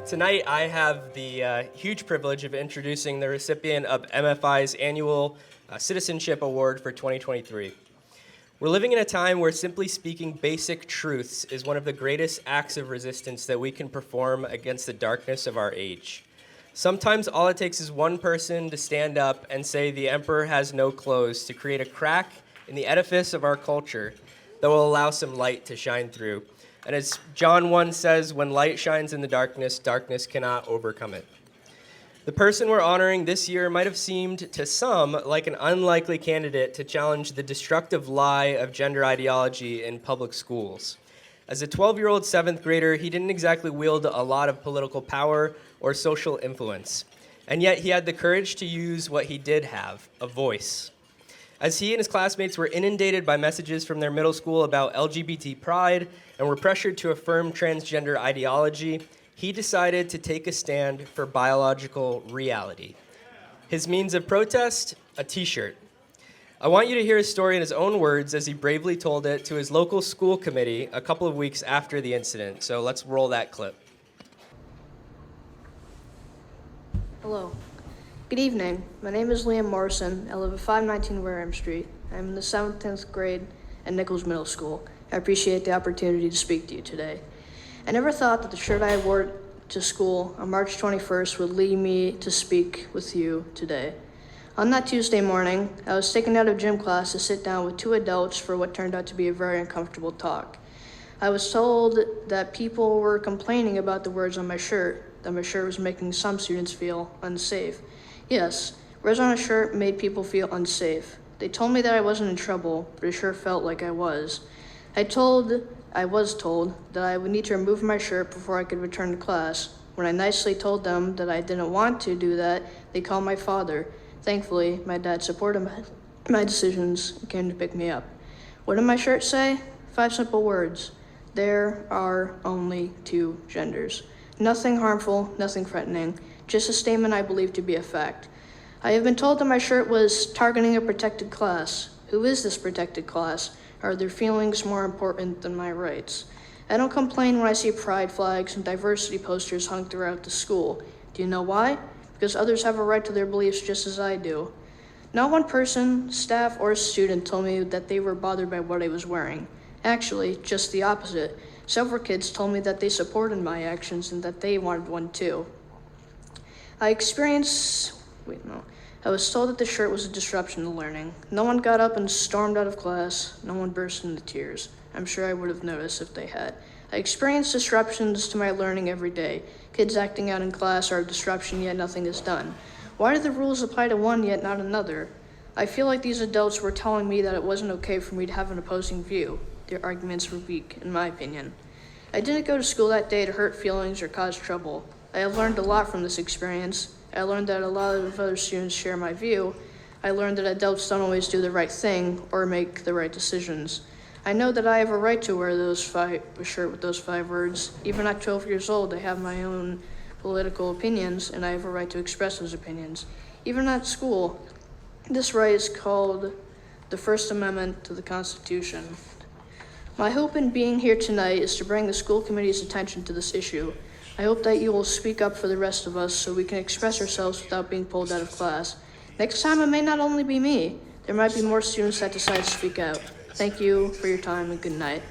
Tonight, I have the huge privilege of introducing the recipient of MFI's annual Citizenship Award for 2023. We're living in a time where simply speaking basic truths is one of the greatest acts of resistance that we can perform against the darkness of our age. Sometimes all it takes is one person to stand up and say the emperor has no clothes to create a crack in the edifice of our culture that will allow some light to shine through. And as John 1 says, when light shines in the darkness, darkness cannot overcome it. The person we're honoring this year might have seemed to some like an unlikely candidate to challenge the destructive lie of gender ideology in public schools. As a 12-year-old seventh grader, he didn't exactly wield a lot of political power or social influence. And yet he had the courage to use what he did have, a voice. As he and his classmates were inundated by messages from their middle school about LGBT pride and were pressured to affirm transgender ideology, he decided to take a stand for biological reality. His means of protest, a t-shirt. I want you to hear his story in his own words as he bravely told it to his local school committee a couple of weeks after the incident. So let's roll that clip. Hello. Good evening. My name is Liam Morrison. I live at 519 Wareham Street. I'm in the 7th, 10th grade at Nichols Middle School. I appreciate the opportunity to speak to you today. I never thought that the shirt I wore to school on March 21st would lead me to speak with you today. On that Tuesday morning, I was taken out of gym class to sit down with two adults for what turned out to be a very uncomfortable talk. I was told that people were complaining about the words on my shirt, that my shirt was making some students feel unsafe. Yes, words on a shirt made people feel unsafe. They told me that I wasn't in trouble, but it sure felt like I was. I was told that I would need to remove my shirt before I could return to class. When I nicely told them that I didn't want to do that, they called my father. Thankfully, my dad supported my decisions and came to pick me up. What did my shirt say? 5 simple words. There are only 2 genders. Nothing harmful, nothing threatening, just a statement I believe to be a fact. I have been told that my shirt was targeting a protected class. Who is this protected class? Are their feelings more important than my rights? I don't complain when I see pride flags and diversity posters hung throughout the school. Do you know why? Because others have a right to their beliefs just as I do. Not one person, staff, or student told me that they were bothered by what I was wearing. Actually, just the opposite. Several kids told me that they supported my actions and that they wanted one too. I was told that the shirt was a disruption to learning. No one got up and stormed out of class. No one burst into tears. I'm sure I would have noticed if they had. I experienced disruptions to my learning every day. Kids acting out in class are a disruption, yet nothing is done. Why do the rules apply to one, yet not another? I feel like these adults were telling me that it wasn't okay for me to have an opposing view. Their arguments were weak, in my opinion. I didn't go to school that day to hurt feelings or cause trouble. I have learned a lot from this experience. I learned that a lot of other students share my view. I learned that adults don't always do the right thing or make the right decisions. I know that I have a right to wear a shirt with those 5 words. Even at 12 years old, I have my own political opinions, and I have a right to express those opinions. Even at school, this right is called the First Amendment to the Constitution. My hope in being here tonight is to bring the school committee's attention to this issue. I hope that you will speak up for the rest of us so we can express ourselves without being pulled out of class. Next time, it may not only be me. There might be more students that decide to speak out. Thank you for your time and good night.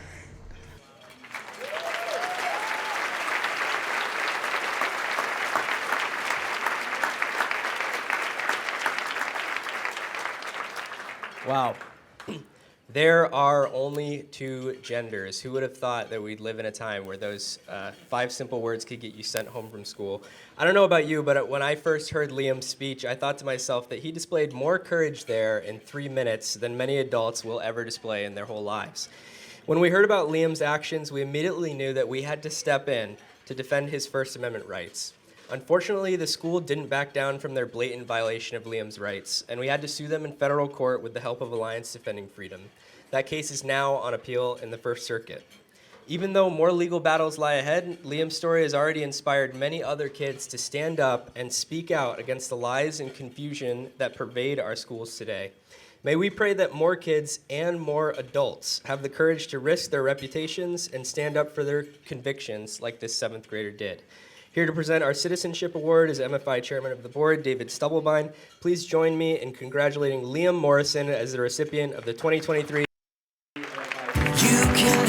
Wow. There are only 2 genders. Who would have thought that we'd live in a time where those 5 simple words could get you sent home from school? I don't know about you, but when I first heard Liam's speech, I thought to myself that he displayed more courage there in 3 minutes than many adults will ever display in their whole lives. When we heard about Liam's actions, we immediately knew that we had to step in to defend his First Amendment rights. Unfortunately, the school didn't back down from their blatant violation of Liam's rights, and we had to sue them in federal court with the help of Alliance Defending Freedom. That case is now on appeal in the First Circuit. Even though more legal battles lie ahead, Liam's story has already inspired many other kids to stand up and speak out against the lies and confusion that pervade our schools today. May we pray that more kids and more adults have the courage to risk their reputations and stand up for their convictions like this 7th grader did. Here to present our Citizenship Award is MFI Chairman of the Board, David Stubblebine. Please join me in congratulating Liam Morrison as the recipient of the 2023. You can